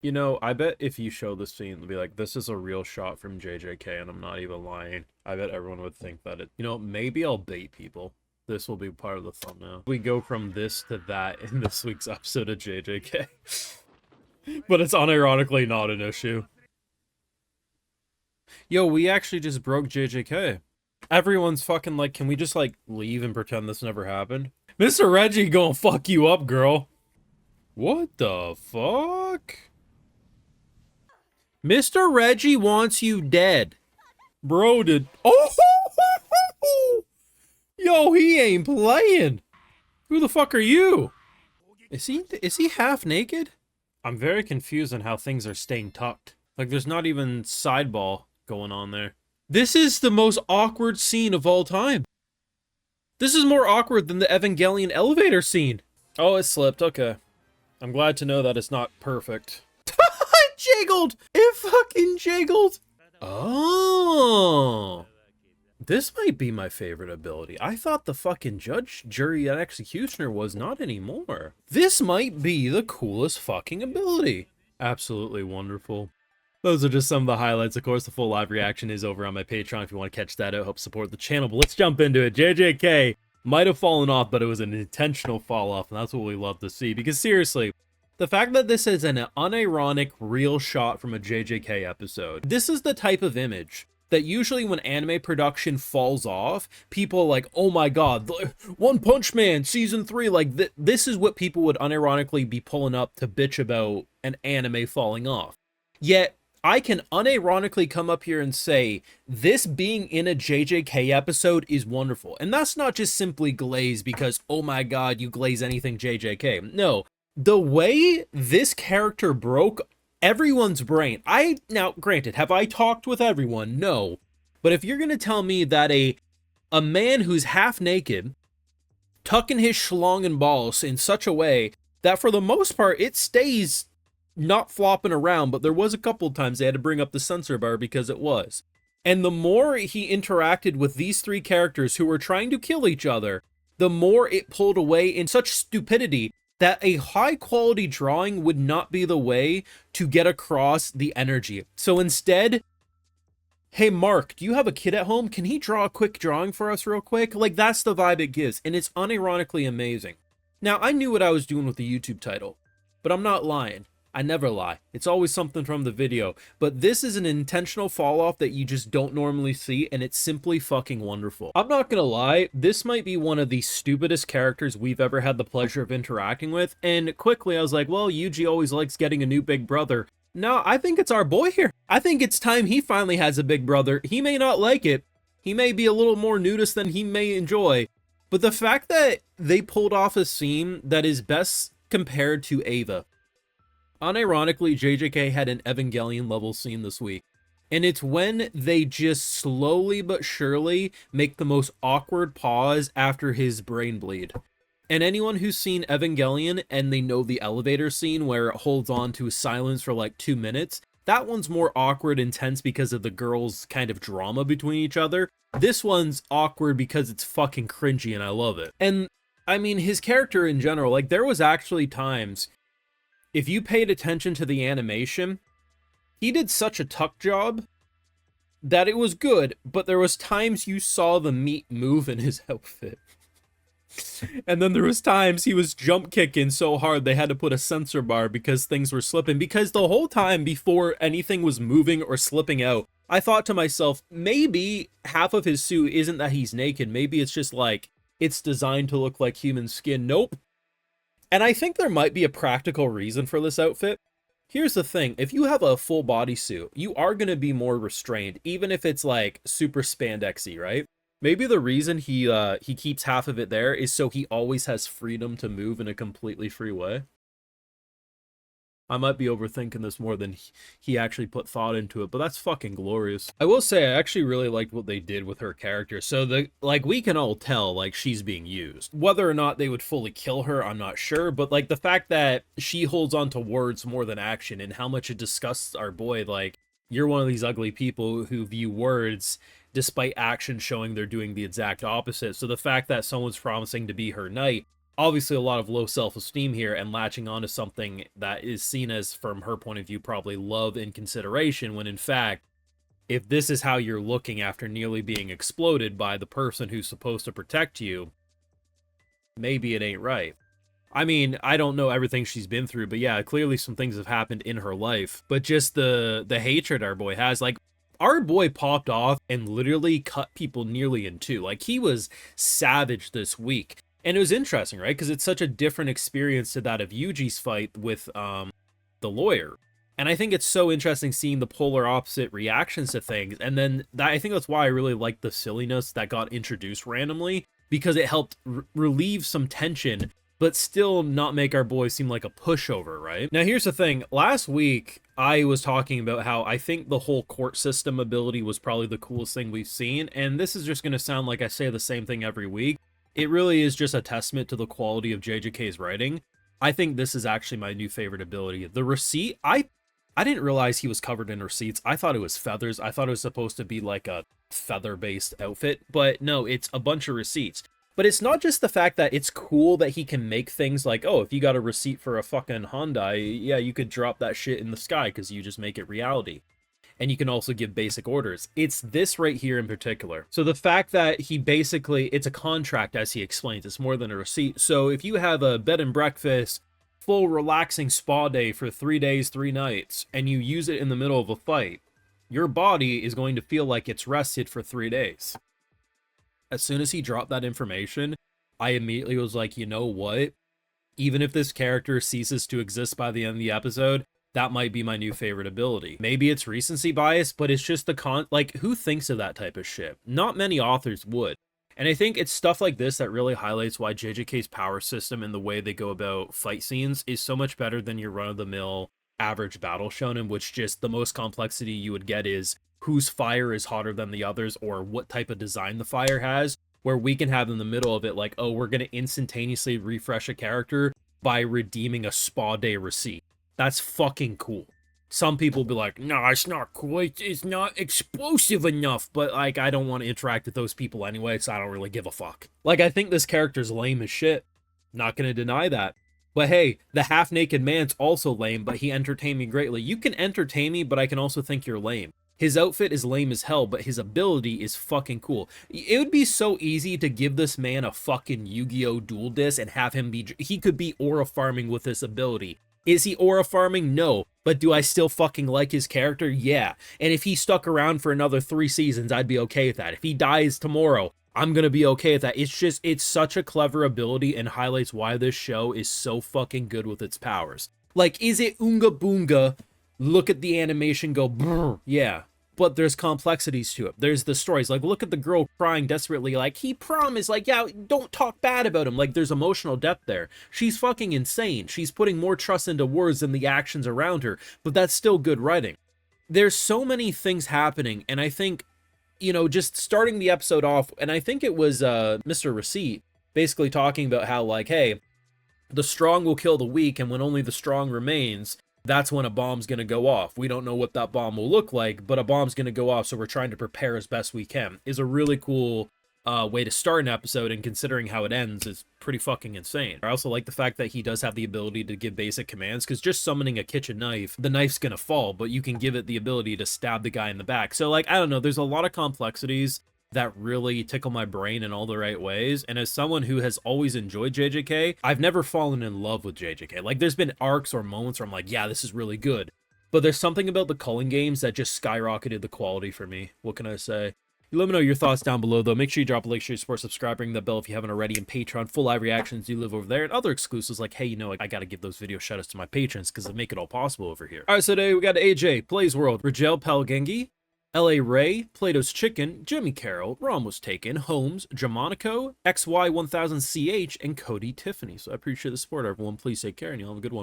You know, I bet if you show the scene, they'll be like, this is a real shot from JJK, and I'm not even lying. I bet everyone would think that it, you know, maybe I'll bait people. This will be part of the thumbnail. We go from this to that in this week's episode of JJK. But it's unironically not an issue. Yo, we actually just broke JJK. Everyone's fucking like, can we just like leave and pretend this never happened? Mr. Reggie gonna fuck you up, girl. What the fuck? Mr. Reggie wants you dead. Bro did. Oh! Yo, he ain't playing. Who the fuck are you? Is he half naked? I'm very confused on how things are staying tucked. Like, there's not even sideball going on there. This is the most awkward scene of all time. This is more awkward than the Evangelion elevator scene. Oh, it slipped. Okay. I'm glad to know that it's not perfect. It jiggled! It fucking jiggled! Oh. This might be my favorite ability. I thought the fucking judge, jury, and executioner was not anymore. This might be the coolest fucking ability. Absolutely wonderful. Those are just some of the highlights. Of course, the full live reaction is over on my Patreon if you want to catch that out. Help support the channel. But let's jump into it. JJK might have fallen off, but it was an intentional fall off, and that's what we love to see. Because seriously, the fact that this is an unironic, real shot from a JJK episode, this is the type of image that usually when anime production falls off, people are like, oh my god, One Punch Man season 3, like this is what people would unironically be pulling up to bitch about an anime falling off. Yet, I can unironically come up here and say, this being in a JJK episode is wonderful. And that's not just simply glaze because, oh my god, you glaze anything JJK. No, the way this character broke everyone's brain. Now, granted, have I talked with everyone? No. But if you're going to tell me that a man who's half naked, tucking his schlong and balls in such a way that for the most part, it stays not flopping around, but there was a couple times they had to bring up the censor bar because it was. And the more he interacted with these three characters who were trying to kill each other, the more it pulled away in such stupidity that a high-quality drawing would not be the way to get across the energy. So instead, hey, Mark, do you have a kid at home? Can he draw a quick drawing for us real quick? Like, that's the vibe it gives, and it's unironically amazing. Now, I knew what I was doing with the YouTube title, but I'm not lying. I never lie. It's always something from the video. But this is an intentional fall off that you just don't normally see, and it's simply fucking wonderful. I'm not gonna lie, this might be one of the stupidest characters we've ever had the pleasure of interacting with, and quickly I was like, well, Yuji always likes getting a new big brother. No, I think it's our boy here. I think it's time he finally has a big brother. He may not like it. He may be a little more nudist than he may enjoy. But the fact that they pulled off a scene that is best compared to Ava. Unironically, JJK had an Evangelion level scene this week, and it's when they just slowly but surely make the most awkward pause after his brain bleed. And anyone who's seen Evangelion and they know the elevator scene where it holds on to silence for like 2 minutes, that one's more awkward and tense because of the girls' kind of drama between each other. This one's awkward because it's fucking cringy and I love it. And I mean, his character in general, like there was actually times if you paid attention to the animation, he did such a tuck job that it was good, but there was times you saw the meat move in his outfit. And then there was times he was jump kicking so hard they had to put a censor bar because things were slipping. Because the whole time before anything was moving or slipping out, I thought to myself, maybe half of his suit isn't that he's naked. Maybe it's just like, it's designed to look like human skin. Nope. And I think there might be a practical reason for this outfit. Here's the thing, if you have a full bodysuit, you are going to be more restrained, even if it's like super spandexy, right? Maybe the reason he keeps half of it there is so he always has freedom to move in a completely free way. I might be overthinking this more than he actually put thought into it, but that's fucking glorious. I will say I actually really liked what they did with her character. So we can all tell like she's being used. Whether or not they would fully kill her, I'm not sure, but like the fact that she holds on to words more than action and how much it disgusts our boy, like you're one of these ugly people who view words despite action showing they're doing the exact opposite. So the fact that someone's promising to be her knight obviously a lot of low self-esteem here and latching onto something that is seen as, from her point of view, probably love and consideration, when in fact, if this is how you're looking after nearly being exploded by the person who's supposed to protect you, maybe it ain't right. I mean, I don't know everything she's been through, but yeah, clearly some things have happened in her life. But just the hatred our boy has, like, our boy popped off and literally cut people nearly in two. Like, he was savage this week. And it was interesting, right? Because it's such a different experience to that of Yuji's fight with the lawyer. And I think it's so interesting seeing the polar opposite reactions to things. And then I think that's why I really like the silliness that got introduced randomly, because it helped relieve some tension, but still not make our boy seem like a pushover, right? Now, here's the thing. Last week, I was talking about how I think the whole court system ability was probably the coolest thing we've seen. And this is just going to sound like I say the same thing every week. It really is just a testament to the quality of JJK's writing. I think this is actually my new favorite ability. The receipt, I didn't realize he was covered in receipts. I thought it was feathers. I thought it was supposed to be like a feather-based outfit, but no, it's a bunch of receipts. But it's not just the fact that it's cool that he can make things like, oh, if you got a receipt for a fucking Hyundai, yeah, you could drop that shit in the sky because you just make it reality. And you can also give basic orders. It's this right here in particular. So the fact that he basically, it's a contract, as he explains, it's more than a receipt. So if you have a bed and breakfast, full relaxing spa day for 3 days, 3 nights, and you use it in the middle of a fight, your body is going to feel like it's rested for 3 days. As soon as he dropped that information, I immediately was like, you know what? Even if this character ceases to exist by the end of the episode, that might be my new favorite ability. Maybe it's recency bias, but it's just like, who thinks of that type of shit? Not many authors would. And I think it's stuff like this that really highlights why JJK's power system and the way they go about fight scenes is so much better than your run-of-the-mill average battle shonen, which just the most complexity you would get is whose fire is hotter than the others or what type of design the fire has, where we can have in the middle of it like, oh, we're going to instantaneously refresh a character by redeeming a spa day receipt. That's fucking cool. Some people be like, no, it's not cool. It's not explosive enough. But, like, I don't want to interact with those people anyway, so I don't really give a fuck. Like, I think this character's lame as shit. Not gonna deny that. But hey, the half-naked man's also lame, but he entertained me greatly. You can entertain me, but I can also think you're lame. His outfit is lame as hell, but his ability is fucking cool. It would be so easy to give this man a fucking Yu-Gi-Oh! Duel disc and have him be... He could be aura farming with this ability. Is he aura farming? No. But do I still fucking like his character? Yeah. And if he stuck around for another 3 seasons, I'd be okay with that. If he dies tomorrow, I'm gonna be okay with that. It's just, it's such a clever ability and highlights why this show is so fucking good with its powers. Like, is it Oonga Boonga? Look at the animation, go brr, yeah. But there's complexities to it. There's the stories. Like, look at the girl crying desperately, like, he promised, like, yeah, don't talk bad about him. Like, there's emotional depth there. She's fucking insane. She's putting more trust into words than the actions around her, but that's still good writing. There's so many things happening, and I think, you know, just starting the episode off, and I think it was Mr. Receipt basically talking about how, like, hey, the strong will kill the weak, and when only the strong remains, that's when a bomb's going to go off. We don't know what that bomb will look like, but a bomb's going to go off, so we're trying to prepare as best we can. Is a really cool way to start an episode, and considering how it ends is pretty fucking insane. I also like the fact that he does have the ability to give basic commands, because just summoning a kitchen knife, the knife's going to fall, but you can give it the ability to stab the guy in the back. So, like, I don't know, there's a lot of complexities that really tickle my brain in all the right ways. And as someone who has always enjoyed JJK, I've never fallen in love with JJK. Like, there's been arcs or moments where I'm like, yeah, this is really good. But there's something about the culling games that just skyrocketed the quality for me. What can I say? Let me know your thoughts down below, though. Make sure you drop a like, share, support, subscribe, ring the bell if you haven't already, and Patreon. Full live reactions do live over there, and other exclusives like, hey, you know, I gotta give those video shoutouts to my patrons because they make it all possible over here. All right, so today we got AJ, Plays World, Rigel Palgengi, L.A. Ray, Plato's Chicken, Jimmy Carroll, Rom Was Taken, Holmes, Jamonico, XY1000CH, and Cody Tiffany. So I appreciate the support, everyone. Please take care, and you'll have a good one.